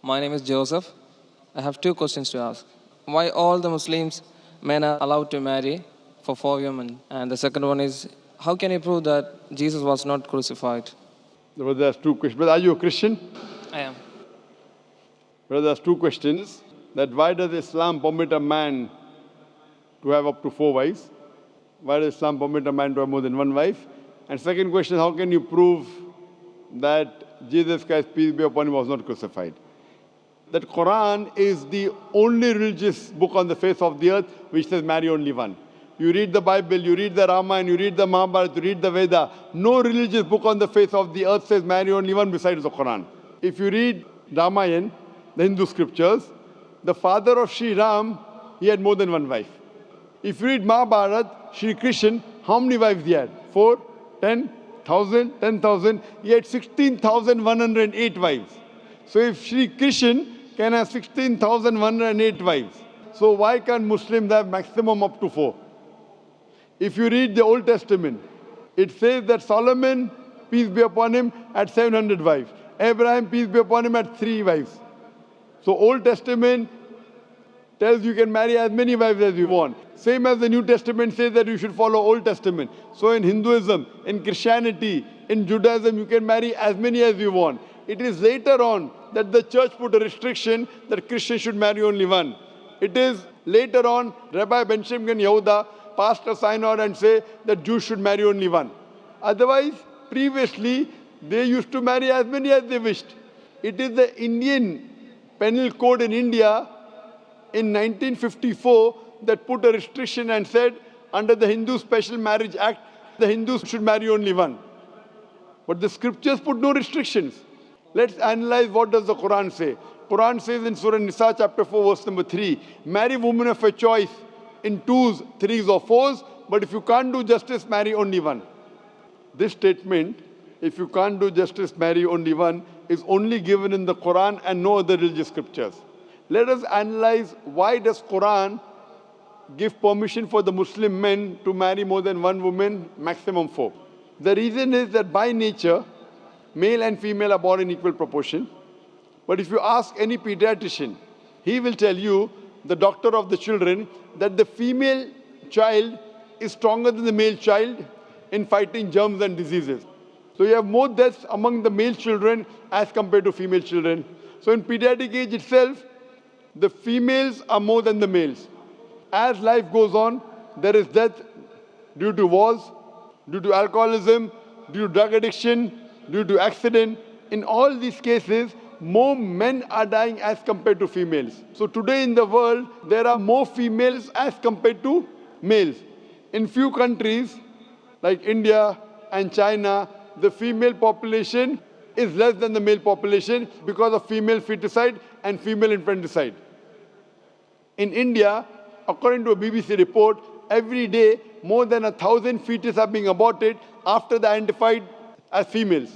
My name is Joseph. I have two questions to ask. Why all the Muslims men are allowed to marry for 4 women? And the second one is, how can you prove that Jesus was not crucified? Brother has two questions. Brother, are you a Christian? I am. Brother has two questions. That why does Islam permit a man to have up to 4 wives? Why does Islam permit a man to have more than one wife? And second question, how can you prove that Jesus Christ, peace be upon him, was not crucified? That Quran is the only religious book on the face of the earth which says marry only one. You read the Bible, you read the Ramayana, you read the Mahabharata, you read the Veda. No religious book on the face of the earth says marry only one besides the Quran. If you read Ramayana, the Hindu scriptures, the father of Sri Ram, he had more than one wife. If you read Mahabharata, Sri Krishna, how many wives he had? 4, 10, 1,000, 10,000. He had 16,108 wives. So if Sri Krishna can have 16,108 wives, so why can't Muslims have maximum up to 4? If you read the Old Testament, it says that Solomon, peace be upon him, had 700 wives. Abraham, peace be upon him, had 3 wives. So Old Testament tells you can marry as many wives as you want. Same as the New Testament says that you should follow Old Testament. So in Hinduism, in Christianity, in Judaism, you can marry as many as you want. It is later on that the church put a restriction that Christians should marry only one. It is later on, Rabbi Benjamin Yehuda passed a synod and say that Jews should marry only one. Otherwise, previously, they used to marry as many as they wished. It is the Indian penal code in India in 1954 that put a restriction and said under the Hindu Special Marriage Act, the Hindus should marry only one. But the scriptures put no restrictions. Let's analyze what does the Quran say. Quran says in Surah Nisa chapter 4 verse number 3, marry women of your choice in 2s, 3s or 4s, but if you can't do justice, marry only one. This statement, if you can't do justice, marry only one, is only given in the Quran and no other religious scriptures. Let us analyze why does Quran give permission for the Muslim men to marry more than one woman, maximum 4. The reason is that by nature, male and female are born in equal proportion. But if you ask any pediatrician, he will tell you, the doctor of the children, that the female child is stronger than the male child in fighting germs and diseases. So you have more deaths among the male children as compared to female children. So in pediatric age itself, the females are more than the males. As life goes on, there is death due to wars, due to alcoholism, due to drug addiction, due to accident. In all these cases, more men are dying as compared to females. So today in the world, there are more females as compared to males. In few countries, like India and China, the female population is less than the male population because of female feticide and female infanticide. In India, according to a BBC report, every day more than 1,000 fetuses are being aborted after they are identified as females.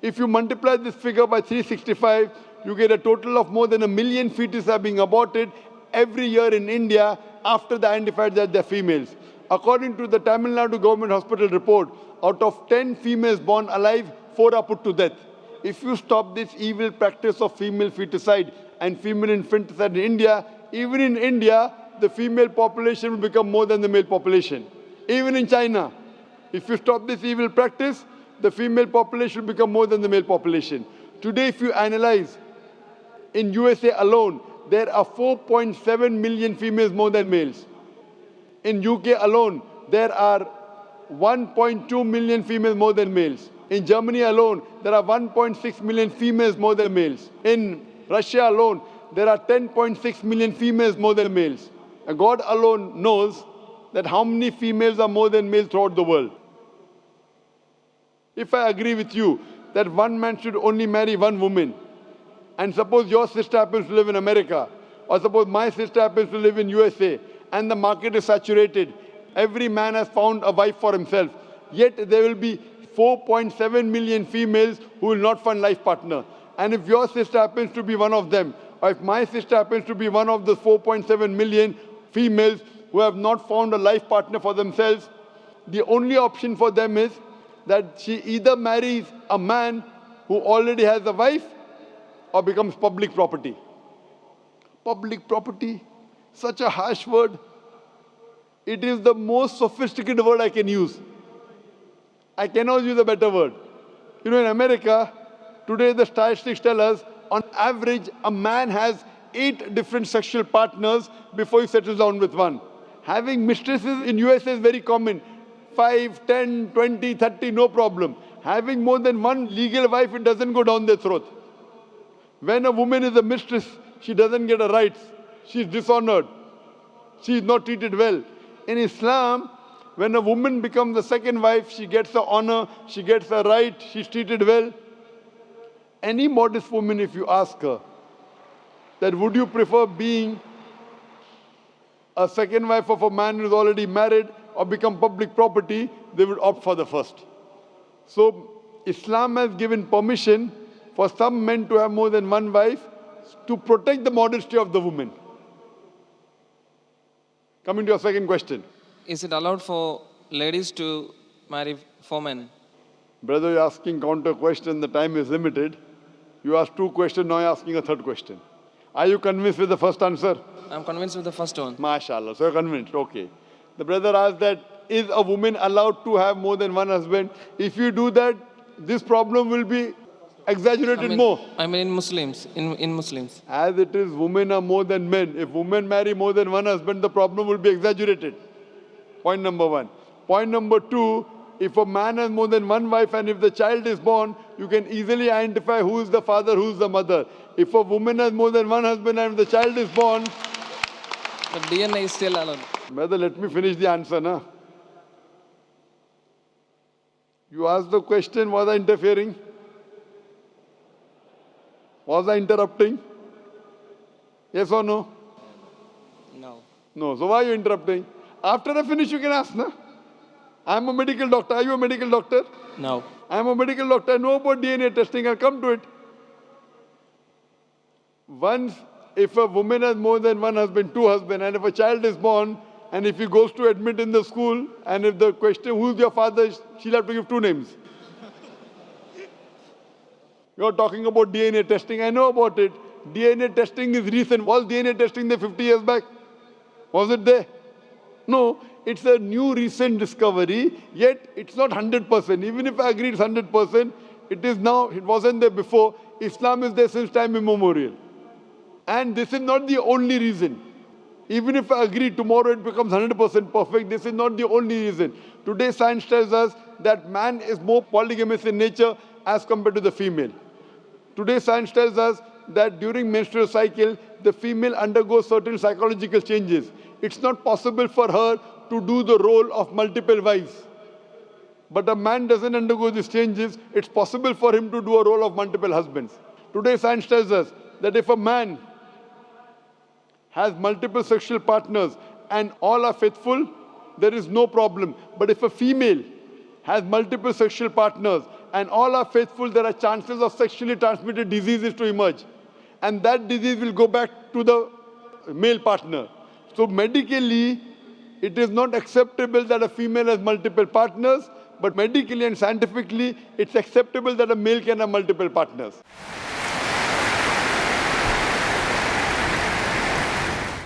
If you multiply this figure by 365, you get a total of more than 1 million fetuses are being aborted every year in India after they are identified that they are females. According to the Tamil Nadu government hospital report, out of 10 females born alive, 4 are put to death. If you stop this evil practice of female feticide and female infanticide in India, even in India, the female population will become more than the male population. Even in China, if you stop this evil practice, the female population will become more than the male population. Today, if you analyze, in USA alone, there are 4.7 million females more than males. In UK alone, there are 1.2 million females more than males. In Germany alone, there are 1.6 million females more than males. In Russia alone, there are 10.6 million females more than males. And God alone knows that how many females are more than males throughout the world. If I agree with you that one man should only marry one woman, and suppose your sister happens to live in America, or suppose my sister happens to live in USA, and the market is saturated, every man has found a wife for himself, yet there will be 4.7 million females who will not find life partner. And if your sister happens to be one of them, or if my sister happens to be one of the 4.7 million females who have not found a life partner for themselves, the only option for them is that she either marries a man who already has a wife, or becomes public property. Public property, such a harsh word. It is the most sophisticated word I can use. I cannot use a better word. You know, in America, today the statistics tell us, on average, a man has 8 different sexual partners before he settles down with one. Having mistresses in USA is very common. 5, 10, 20, 30, no problem. Having more than one legal wife, it doesn't go down their throat. When a woman is a mistress, she doesn't get her rights. She is dishonored. She is not treated well. In Islam, when a woman becomes the second wife, she gets the honor, she gets the right, she's treated well. Any modest woman, if you ask her, that would you prefer being a second wife of a man who is already married or become public property, they would opt for the first. So Islam has given permission for some men to have more than one wife to protect the modesty of the woman. Coming to your second question. Is it allowed for ladies to marry 4 men? Brother, you're asking counter question, the time is limited. You asked 2 questions, now you're asking a 3rd question. Are you convinced with the first answer? I'm convinced with the first one. MashaAllah, so you're convinced, okay. The brother asked that, is a woman allowed to have more than one husband? If you do that, this problem will be exaggerated more. I mean in Muslims, in Muslims. As it is, women are more than men. If women marry more than one husband, the problem will be exaggerated. Point number 1. Point number 2, if a man has more than one wife and if the child is born, you can easily identify who is the father, who is the mother. If a woman has more than one husband and if the child is born... The DNA is still allowed. Brother, let me finish the answer, na? You asked the question, was I interfering? Was I interrupting? Yes or no? No. No. So why are you interrupting? After I finish, you can ask, na? I'm a medical doctor. Are you a medical doctor? No. I'm a medical doctor. I know about DNA testing. I'll come to it. Once, if a woman has more than one husband, 2 husbands, and if a child is born, and if he goes to admit in the school, and if the question, who's your father, she'll have to give 2 names. You're talking about DNA testing. I know about it. DNA testing is recent. Was DNA testing there 50 years back? Was it there? No. It's a new recent discovery, yet it's not 100%. Even if I agree it's 100%, it is now, it wasn't there before. Islam is there since time immemorial. And this is not the only reason. Even if I agree tomorrow it becomes 100% perfect, this is not the only reason. Today science tells us that man is more polygamous in nature as compared to the female. Today science tells us that during menstrual cycle, the female undergoes certain psychological changes. It's not possible for her to do the role of multiple wives. But a man doesn't undergo these changes, it's possible for him to do a role of multiple husbands. Today science tells us that if a man has multiple sexual partners and all are faithful, there is no problem. But if a female has multiple sexual partners and all are faithful, there are chances of sexually transmitted diseases to emerge. And that disease will go back to the male partner. So medically, it is not acceptable that a female has multiple partners, but medically and scientifically, it's acceptable that a male can have multiple partners.